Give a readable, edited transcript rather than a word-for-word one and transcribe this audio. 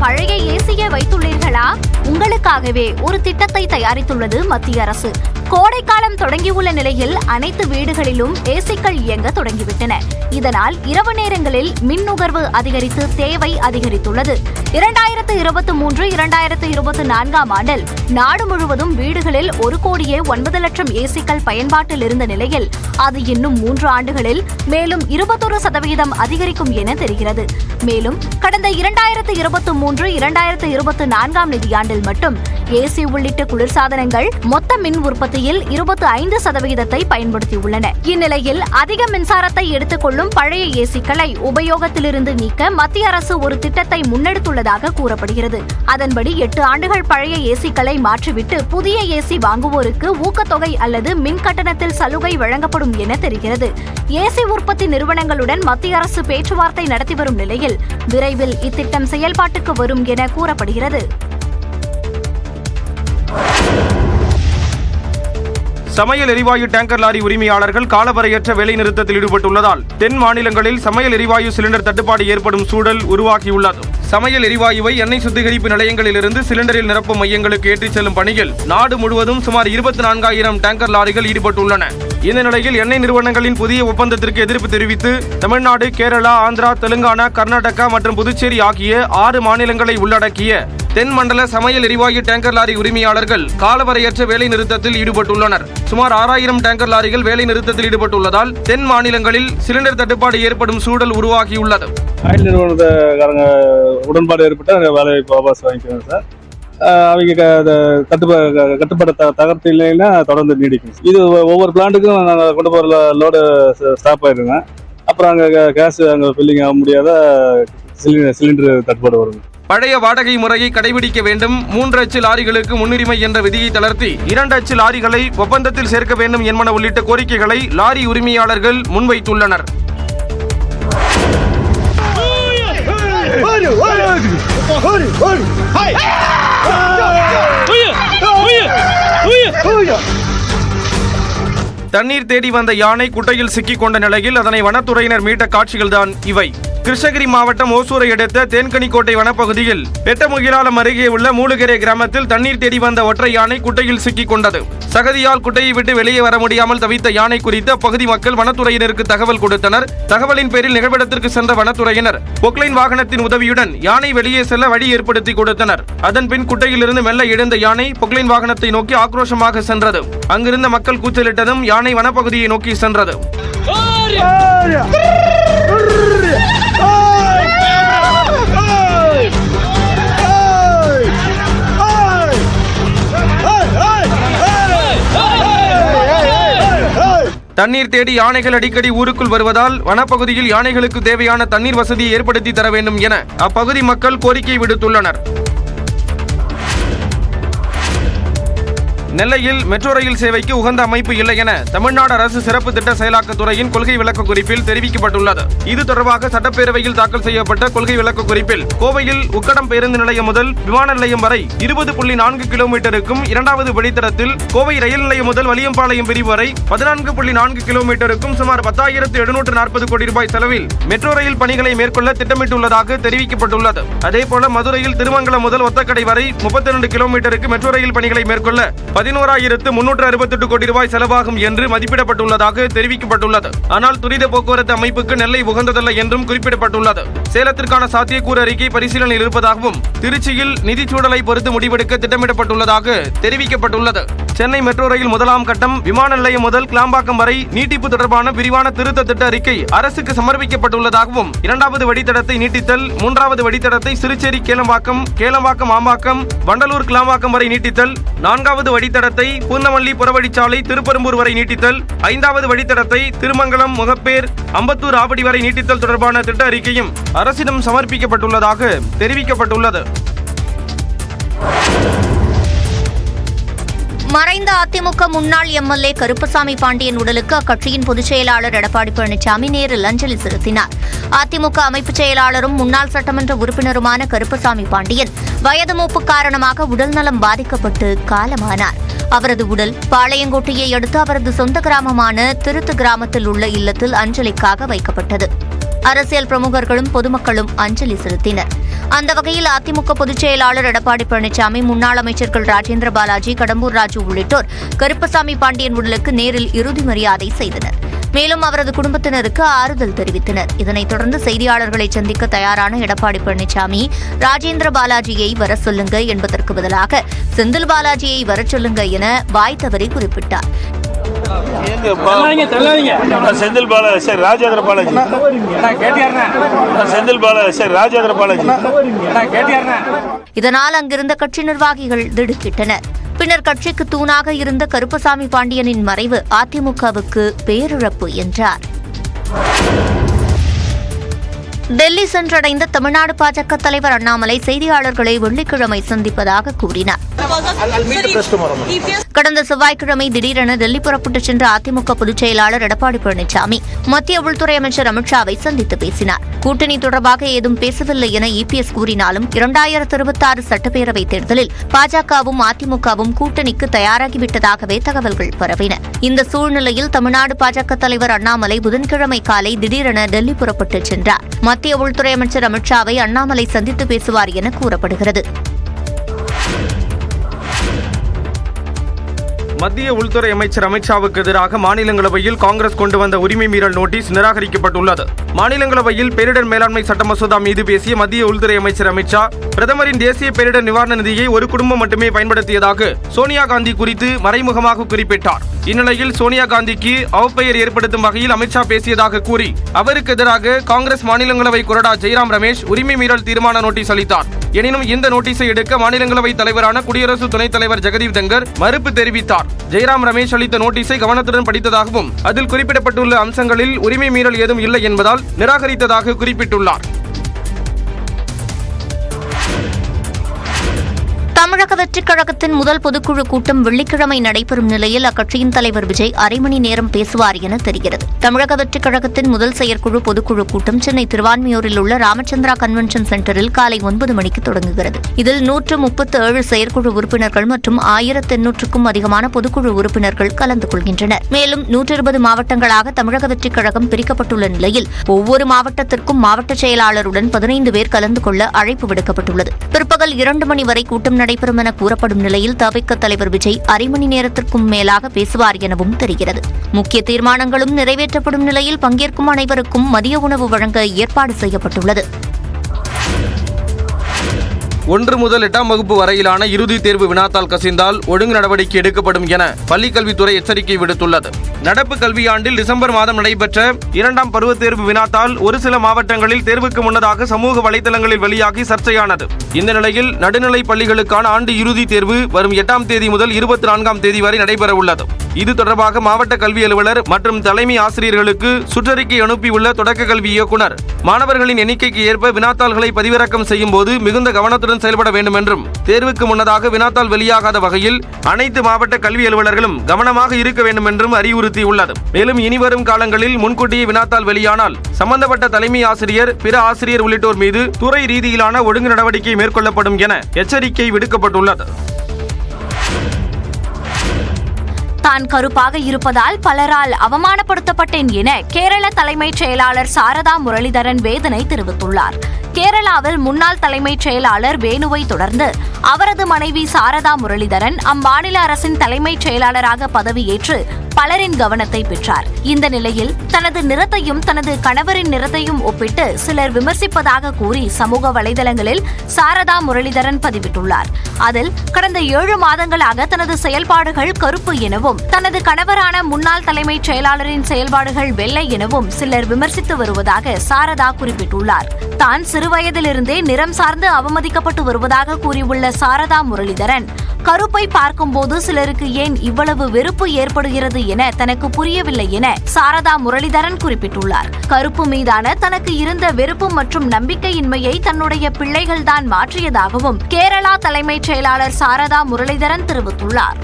பழைய ஏசியை வைத்துள்ளீர்களா? உங்களுக்காகவே ஒரு திட்டத்தை தயாரித்துள்ளது மத்திய அரசு. கோடைக்காலம் தொடங்கியுள்ள நிலையில் அனைத்து வீடுகளிலும் ஏசிக்கள் இயங்க தொடங்கிவிட்டன. இதனால் இரவு நேரங்களில் மின் நுகர்வு அதிகரித்து தேவை அதிகரித்துள்ளது. 2023-2024 ஆண்டில் நாடு முழுவதும் வீடுகளில் 1,09,00,000 ஏசிக்கள் பயன்பாட்டில் இருந்த நிலையில் அது இன்னும் 3 ஆண்டுகளில் மேலும் 21% அதிகரிக்கும் என தெரிகிறது. மேலும் கடந்த 2023-2024 நிதியாண்டில் மட்டும் ஏசி உள்ளிட்ட குளிர்சாதனங்கள் மொத்த மின் உற்பத்தியில் 25% பயன்படுத்தியுள்ளன. இந்நிலையில் அதிக மின்சாரத்தை எடுத்துக் கொள்ளும் பழைய ஏசிக்களை உபயோகத்திலிருந்து நீக்க மத்திய அரசு ஒரு திட்டத்தை முன்னெடுத்துள்ளதாக கூறப்படுகிறது. அதன்படி 8 ஆண்டுகள் பழைய ஏசிக்களை மாற்றிவிட்டு புதிய ஏசி வாங்குவோருக்கு ஊக்கத்தொகை அல்லது மின் கட்டணத்தில் சலுகை வழங்கப்படும் என தெரிகிறது. ஏசி உற்பத்தி நிறுவனங்களுடன் மத்திய அரசு பேச்சுவார்த்தை நடத்தி வரும் நிலையில் விரைவில் இத்திட்டம் செயல்பாட்டுக்கு வரும் என கூறப்படுகிறது. சமையல் எரிவாயு டேங்கர் லாரி உரிமையாளர்கள் காலவரையற்ற வேலைநிறுத்தத்தில் ஈடுபட்டுள்ளதால் தென் மாநிலங்களில் சமையல் எரிவாயு சிலிண்டர் தட்டுப்பாடு ஏற்படும் சூழல் உருவாகியுள்ளது. சமையல் எரிவாயுவை எண்ணெய் சுத்திகரிப்பு நிலையங்களிலிருந்து சிலிண்டரில் நிரப்பும் மையங்களுக்கு ஏற்றிச் செல்லும் பணியில் நாடு முழுவதும் சுமார் 24,000 டேங்கர் லாரிகள் ஈடுபட்டுள்ளன. இந்த நிலையில் எண்ணெய் நிறுவனங்களின் புதிய ஒப்பந்தத்திற்கு எதிர்ப்பு தெரிவித்து தமிழ்நாடு, கேரளா, ஆந்திரா, தெலுங்கானா, கர்நாடகா மற்றும் புதுச்சேரி ஆகிய 6 மாநிலங்களை உள்ளடக்கிய தென் மண்டல சமையல் எரிவாயு டேங்கர் லாரி உரிமையாளர்கள் காலவரையற்ற வேலை நிறுத்தத்தில் ஈடுபட்டுள்ளனர். சுமார் 6,000 டேங்கர் லாரிகள் வேலை நிறுத்தத்தில் ஈடுபட்டுள்ளதால் தென் மாநிலங்களில் சிலிண்டர் தட்டுப்பாடு ஏற்படும் சூழல் உருவாகியுள்ளது. ஆயில் நிறுவனக்காரங்க உடன்பாடு ஏற்பட்டு வேலை வாபஸ் வாங்கிக்கிறாங்க சார். அவங்க கட்டுப்பாடு தகர்த்தில்லைன்னா தொடர்ந்து நீடிக்கும். இது ஒவ்வொரு பிளான்ட்டுக்கும் நாங்கள் கொண்டு போகிற லோடு ஸ்டாப் ஆயிடுங்க. அப்புறம் அங்கே கேஸ் அங்கே ஃபில்லிங் ஆக முடியாத சிலிண்டர் தட்டுப்பாடு வருங்க. பழைய வாடகை முறையை கடைபிடிக்க வேண்டும், 3 அச்சு லாரிகளுக்கு முன்னுரிமை என்ற விதியை தளர்த்தி 2 அச்சு லாரிகளை ஒப்பந்தத்தில் சேர்க்க வேண்டும் என்பன உள்ளிட்ட கோரிக்கைகளை லாரி உரிமையாளர்கள் முன்வைத்துள்ளனர். தண்ணீர் தேடி வந்த யானை குட்டையில் சிக்கிக் கொண்ட நிலையில் அதனை வனத்துறையினர் மீட்ட காட்சிகள்தான் இவை. கிருஷ்ணகிரி மாவட்டம் ஓசூரை அடுத்த தேன்கனிக்கோட்டை வனப்பகுதியில் பெட்டமுகிலாலம் அருகே உள்ள மூலுகரை கிராமத்தில் தண்ணீர் தேடி வந்த ஒற்றை யானை குட்டையில் சிக்கிக் கொண்டது. சகதியால் குட்டையை விட்டு வெளியே வர முடியாமல் தவித்த யானை குறித்து அப்பகுதி மக்கள் வனத்துறையினருக்கு தகவல் கொடுத்தனர். தகவலின் பேரில் நிகழ்விடத்திற்கு சென்ற வனத்துறையினர் பொக்லைன் வாகனத்தின் உதவியுடன் யானை வெளியே செல்ல வழி ஏற்படுத்தி கொடுத்தனர். அதன்பின் குட்டையிலிருந்து மெல்ல எழுந்த யானை பொக்லைன் வாகனத்தை நோக்கி ஆக்ரோஷமாக சென்றது. அங்கிருந்த மக்கள் கூச்சலிட்டதும் யானை வனப்பகுதியை நோக்கி சென்றது. தண்ணீர் தேடி யானைகள் அடிக்கடி ஊருக்குள் வருவதால் வனப்பகுதியில் யானைகளுக்கு தேவையான தண்ணீர் வசதியை ஏற்படுத்தி தர வேண்டும் என அப்பகுதி மக்கள் கோரிக்கை விடுத்துள்ளனர். நெல்லையில் மெட்ரோ ரயில் சேவைக்கு உகந்த அமைப்பு இல்லை என தமிழ்நாடு அரசு சிறப்பு திட்ட செயலாக்கத்துறையின் கொள்கை விளக்க குறிப்பில் தெரிவிக்கப்பட்டுள்ளது. இது தொடர்பாக சட்டப்பேரவையில் தாக்கல் செய்யப்பட்ட கொள்கை விளக்க குறிப்பில் கோவையில் உக்கடம் பேருந்து நிலையம் முதல் விமான நிலையம் வரை 20.4 கிலோமீட்டருக்கும், 2வது வழித்தடத்தில் கோவை ரயில் நிலையம் முதல் வலியம்பாளையம் பிரிவு வரை 14.4 கிலோமீட்டருக்கும் சுமார் 10,740 கோடி ரூபாய் செலவில் மெட்ரோ ரயில் பணிகளை மேற்கொள்ள திட்டமிட்டுள்ளதாக தெரிவிக்கப்பட்டுள்ளது. அதேபோல மதுரையில் திருமங்கலம் முதல் ஒத்தக்கடை வரை 32 கிலோமீட்டருக்கு மெட்ரோ ரயில் பணிகளை மேற்கொள்ள 11,368 கோடி ரூபாய் செலவாகும் என்று மதிப்பிடப்பட்டுள்ளதாக தெரிவிக்கப்பட்டுள்ளது. ஆனால் துரித போக்குவரத்து அமைப்புக்கு நெல்லை உகந்ததல்ல என்றும் குறிப்பிடப்பட்டுள்ளது. சேலத்திற்கான சாத்தியக்கூறு அறிக்கை பரிசீலனையில் இருப்பதாகவும் திருச்சியில் நிதிச்சூழலை பொறுத்து முடிவெடுக்க திட்டமிடப்பட்டுள்ளதாக தெரிவிக்கப்பட்டுள்ளது. சென்னை மெட்ரோ ரயில் 1ஆம் கட்டம் விமான நிலையம் முதல் கிளாம்பாக்கம் வரை நீட்டிப்பு தொடர்பான விரிவான திருத்த திட்ட அறிக்கை அரசுக்கு சமர்ப்பிக்கப்பட்டுள்ளதாகவும் 2வது வழித்தடத்தை நீட்டித்தல், 3வது வழித்தடத்தை சிறுச்சேரி கேளம்பாக்கம், கேளம்பாக்கம் ஆம்பாக்கம், வண்டலூர் கிளாம்பாக்கம் வரை நீட்டித்தல், 4வது வழித்தடத்தை பூந்தமல்லி புறவழிச்சாலை திருப்பெரும்பூர் வரை நீட்டித்தல், 5வது வழித்தடத்தை திருமங்கலம், முகப்பேர், அம்பத்தூர் ஆவடி வரை நீட்டித்தல் தொடர்பான திட்ட அறிக்கையும் அரசிடம் சமர்ப்பிக்கப்பட்டுள்ளதாக தெரிவிக்கப்பட்டுள்ளது. மறைந்த அதிமுக முன்னாள் எம்எல்ஏ கருப்பசாமி பாண்டியன் உடலுக்கு அக்கட்சியின் பொதுச் செயலாளர் எடப்பாடி பழனிசாமி நேரில் அஞ்சலி செலுத்தினார். அதிமுக அமைப்புச் செயலாளரும் முன்னாள் சட்டமன்ற உறுப்பினருமான கருப்பசாமி பாண்டியன் வயது மூப்பு காரணமாக உடல்நலம் பாதிக்கப்பட்டு காலமானார். அவரது உடல் பாளையங்கோட்டையை அடுத்து அவரது சொந்த கிராமமான திருத்து கிராமத்தில் உள்ள இல்லத்தில் அஞ்சலிக்காக வைக்கப்பட்டது. அரசியல் பிரமுகர்களும் பொதுமக்களும் அஞ்சலி செலுத்தினர். அந்த வகையில் அதிமுக பொதுச் செயலாளர் எடப்பாடி பழனிசாமி, முன்னாள் அமைச்சர்கள் ராஜேந்திர பாலாஜி, கடம்பூர் ராஜு உள்ளிட்டோர் கருப்பசாமி பாண்டியன் உடலுக்கு நேரில் இறுதி மரியாதை செய்தனர். மேலும் அவரது குடும்பத்தினருக்கு ஆறுதல் தெரிவித்தனர். இதனைத் தொடர்ந்து செய்தியாளர்களை சந்திக்க தயாரான எடப்பாடி பழனிசாமி, ராஜேந்திர பாலாஜியை வர சொல்லுங்க என்பதற்கு பதிலாக செந்தில் பாலாஜியை வரச் சொல்லுங்க என வாய் தவறி குறிப்பிட்டார். Senthil Balaji sir, Rajendra Balaji, Senthil Balaji sir, Rajendra Balaji. இதனால் அங்கிருந்த கட்சி நிர்வாகிகள் திடுக்கிட்டனர். பின்னர் கட்சிக்கு தூணாக இருந்த கருப்பசாமி பாண்டியனின் மறைவு அதிமுகவுக்கு பேரிழப்பு என்றார். டெல்லி சென்றடைந்த தமிழ்நாடு பாஜக தலைவர் அண்ணாமலை செய்தியாளர்களை வெள்ளிக்கிழமை சந்திப்பதாக கூறினார். கடந்த செவ்வாய்க்கிழமை திடீரென டெல்லி புறப்பட்டுச் சென்ற அதிமுக பொதுச் செயலாளர் எடப்பாடி பழனிசாமி மத்திய உள்துறை அமைச்சர் அமித்ஷாவை சந்தித்து பேசினார். கூட்டணி தொடர்பாக ஏதும் பேசவில்லை என இபிஎஸ் கூறினாலும் 2026 சட்டப்பேரவைத் தேர்தலில் பாஜகவும் அதிமுகவும் கூட்டணிக்கு தயாராகிவிட்டதாகவே தகவல்கள் பரவின. இந்த சூழ்நிலையில் தமிழ்நாடு பாஜக தலைவர் அண்ணாமலை புதன்கிழமை காலை திடீரென டெல்லி புறப்பட்டுச் சென்றார். மத்திய உள்துறை அமைச்சர் அமித்ஷாவை அண்ணாமலை சந்தித்து பேசுவார் என கூறப்படுகிறது. மத்திய உள்துறை அமைச்சர் அமித்ஷாவுக்கு எதிராக மாநிலங்களவையில் காங்கிரஸ் கொண்டு வந்த உரிமை மீறல் நோட்டீஸ் நிராகரிக்கப்பட்டுள்ளது. மாநிலங்களவையில் பேரிடர் மேலாண்மை சட்ட மசோதா மீது பேசிய மத்திய உள்துறை அமைச்சர் அமித்ஷா, பிரதமரின் தேசிய பேரிடர் நிவாரண நிதியை ஒரு குடும்பம் மட்டுமே பயன்படுத்தியதாக சோனியா காந்தி குறித்து மறைமுகமாக குறிப்பிட்டார். இந்நிலையில் சோனியா காந்திக்கு அவப்பெயர் ஏற்படுத்தும் வகையில் அமித்ஷா பேசியதாக கூறி அவருக்கு எதிராக காங்கிரஸ் மாநிலங்களவை கொறடா ஜெய்ராம் ரமேஷ் உரிமை மீறல் தீர்மான நோட்டீஸ் அளித்தார். எனினும் இந்த நோட்டீஸை எடுக்க மாநிலங்களவை தலைவரான குடியரசு துணைத் தலைவர் ஜெகதீப் தங்கர் மறுப்பு தெரிவித்தார். ஜெய்ராம் ரமேஷ் அளித்த நோட்டீஸை கவனத்துடன் படித்ததாகவும் அதில் குறிப்பிடப்பட்டுள்ள அம்சங்களில் உரிமை மீறல் ஏதும் இல்லை என்பதால் நிராகரித்ததாக குறிப்பிட்டுள்ளார். தமிழக வெற்றிக் கழகத்தின் முதல் பொதுக்குழு கூட்டம் வெள்ளிக்கிழமை நடைபெறும் நிலையில் அக்கட்சியின் தலைவர் விஜய் அரை மணி நேரம் பேசுவார் என தெரிகிறது. தமிழக வெற்றிக் கழகத்தின் முதல் செயற்குழு பொதுக்குழு கூட்டம் சென்னை திருவான்மியூரில் உள்ள ராமச்சந்திரா கன்வென்ஷன் சென்டரில் காலை 9 மணிக்கு தொடங்குகிறது. இதில் 137 செயற்குழு உறுப்பினர்கள் மற்றும் 1800க்கும் அதிகமான பொதுக்குழு உறுப்பினர்கள் கலந்து கொள்கின்றனர். மேலும் 120 மாவட்டங்களாக தமிழக வெற்றிக் கழகம் பிரிக்கப்பட்டுள்ள நிலையில் ஒவ்வொரு மாவட்டத்திற்கும் மாவட்ட செயலாளருடன் 15 பேர் கலந்து கொள்ள அழைப்பு விடுக்கப்பட்டுள்ளது. பிற்பகல் 2 மணி வரை கூட்டம் நடைபெறும் என கூறப்படும் நிலையில் தவிக தலைவர் விஜய் அரை மணி நேரத்திற்கும் மேலாக பேசுவார் எனவும் தெரிகிறது. முக்கிய தீர்மானங்களும் நிறைவேற்றப்படும் நிலையில் பங்கேற்கும் அனைவருக்கும் மதிய உணவு வழங்க ஏற்பாடு செய்யப்பட்டுள்ளது. 1 முதல் 8ஆம் வகுப்பு வரையிலான இறுதித் தேர்வு வினாத்தாள் கசிந்தால் ஒழுங்கு நடவடிக்கை எடுக்கப்படும் என பள்ளிக்கல்வித்துறை எச்சரிக்கை விடுத்துள்ளது. நடப்பு கல்வியாண்டில் டிசம்பர் மாதம் நடைபெற்ற 2ஆம் பருவத் தேர்வு வினாத்தாள் ஒரு சில மாவட்டங்களில் தேர்வுக்கு முன்னதாக சமூக வலைதளங்களில் வெளியாகி சர்ச்சையானது. இந்த நிலையில் நடுநிலை பள்ளிகளுக்கான ஆண்டு இறுதித் தேர்வு வரும் 8ஆம் தேதி முதல் 24ஆம் தேதி வரை நடைபெற உள்ளது. இது தொடர்பாக மாவட்ட கல்வி அலுவலர் மற்றும் தலைமை ஆசிரியர்களுக்கு சுற்றறிக்கை அனுப்பியுள்ள தொடக்க கல்வி இயக்குநர், மாணவர்களின் எண்ணிக்கைக்கு ஏற்ப வினாத்தாள்களை பதிவிறக்கம் செய்யும் போது மிகுந்த கவனத்துடன் செயல்பட வேண்டும் என்றும், தேர்வுக்கு முன்னதாக வினாத்தாள் வெளியாகாத வகையில் அனைத்து மாவட்ட கல்வி அலுவலர்களும் கவனமாக இருக்க வேண்டும் என்றும் அறிவுறுத்தியுள்ளது. மேலும் இனிவரும் காலங்களில் முன்கூட்டியே வினாத்தாள் வெளியானால் சம்பந்தப்பட்ட தலைமை ஆசிரியர், பிற ஆசிரியர் உள்ளிட்டோர் மீது துறை ரீதியிலான ஒழுங்கு நடவடிக்கை மேற்கொள்ளப்படும் என எச்சரிக்கை விடுக்கப்பட்டுள்ளது. தான் கருப்பாக இருப்பதால் பலரால் அவமானப்படுத்தப்பட்டேன் என கேரள தலைமைச் செயலாளர் சாரதா முரளிதரன் வேதனை தெரிவித்துள்ளார். கேரளாவில் முன்னாள் தலைமைச் செயலாளர் வேணுவை தொடர்ந்து அவரது மனைவி சாரதா முரளிதரன் அம்மாநில அரசின் தலைமைச் செயலாளராக பதவியேற்று பலரின் கவனத்தை பெற்றார். இந்த நிலையில் தனது நிறத்தையும் தனது கணவரின் நிறத்தையும் ஒப்பிட்டு சிலர் விமர்சிப்பதாக கூறி சமூக வலைதளங்களில் சாரதா முரளிதரன் பதிவிட்டுள்ளார். அதில் கடந்த 7 மாதங்களாக தனது செயல்பாடுகள் கருப்பு எனவும் தனது கணவரான முன்னாள் தலைமைச் செயலாளரின் செயல்பாடுகள் வெள்ளை எனவும் சிலர் விமர்சித்து வருவதாக சாரதா குறிப்பிட்டுள்ளார். தான் சிறுவயதிலிருந்தே நிறம் சார்ந்து அவமதிக்கப்பட்டு வருவதாக கூறியுள்ள சாரதா முரளிதரன், கருப்பை பார்க்கும்போது சிலருக்கு ஏன் இவ்வளவு வெறுப்பு ஏற்படுகிறது என தனக்கு புரியவில்லை என சாரதா முரளிதரன் குறிப்பிட்டுள்ளார். கருப்பு மீதான தனக்கு இருந்த வெறுப்பு மற்றும் நம்பிக்கையின்மையை தன்னுடைய பிள்ளைகள்தான் மாற்றியதாகவும் கேரளா தலைமைச் செயலாளர் சாரதா முரளிதரன் தெரிவித்துள்ளார்.